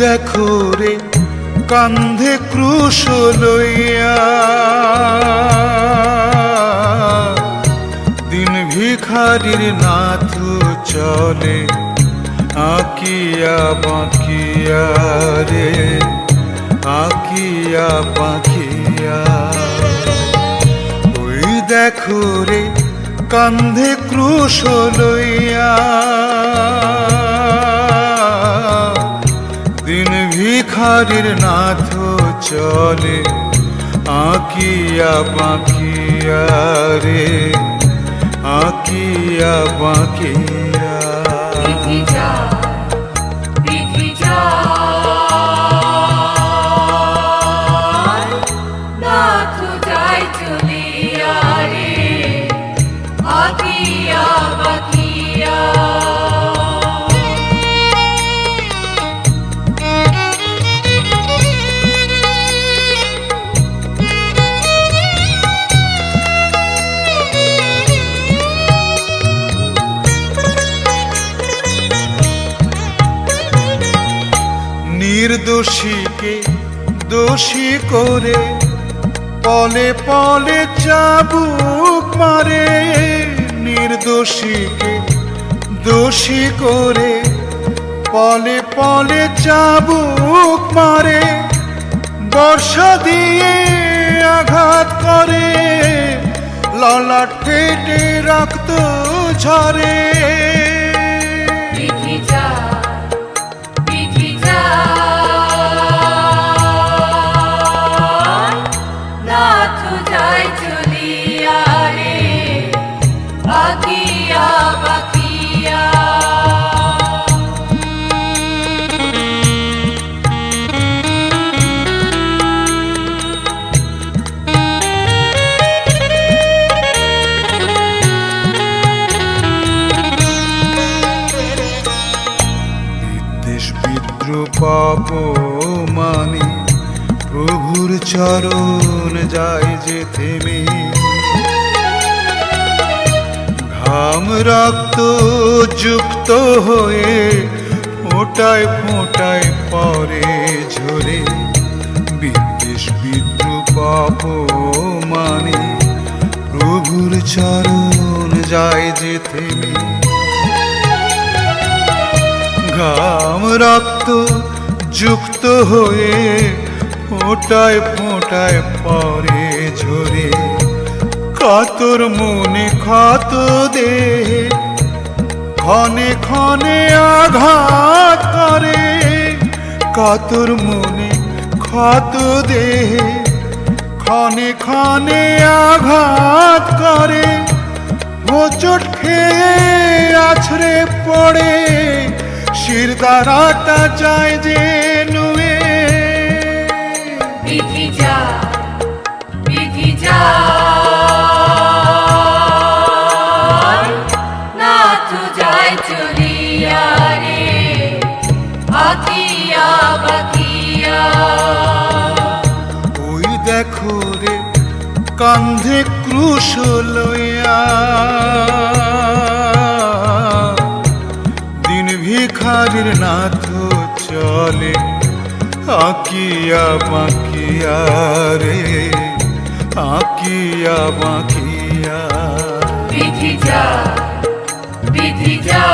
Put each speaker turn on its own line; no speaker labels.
দেখো রে কান্ধে ক্রুশ লইয়া দিন ভিখারির নাথ চলে আঁকিয়া বাঁকিয়া রে আঁকিয়া বাঁকিয়া। ওই দেখো রে কান্ধে ক্রুশ লইয়া দিন ভিখারির নাথ চলে আঁকিয়া বাঁকিয়া রে আঁকিয়া বাঁকিয়া। নির্দোষীকে দোষী করে পলে পলে চাবুক মারে। নির্দোষীকে দোষী করে পলে পলে চাবুক মারে। বর্ষা দিয়ে আঘাত করে ললাট ফেটে রক্ত ঝরে। পাপ মানে প্রভুর চরণ যায় যে থেমে। ঘাম রক্ত যুক্ত হয়ে ফোঁটায় ফোঁটায় পরে ঝরে। বিদ্বেষ বিদ্রুপ পাপ মানে প্রভুর চরণ যায় যে থেমে। ঘাম রক্ত যুক্ত হয়ে ফোঁটায় ফোঁটায় পরে ঝরে। কাতর মনে ক্ষত দেহে ক্ষণে ক্ষণে আঘাত করে। কাতর মনে ক্ষত দেহে ক্ষণে ক্ষণে আঘাত করে। হোঁচট খেয়ে আছড়ে পড়ে শিরদাঁড়াটা যায় যে নুয়ে।
বিধি যা বিধি যা নাথ যায় চলিয়া রে আঁকিয়া বাঁকিয়া।
ওই দেখো রে কান্ধে ক্রুশ লইয়া ভিখারির নাথ চলে আঁকিয়া বাঁকিয়া রে আঁকিয়া বাঁকিয়া।
বিধি যা বিধি যা।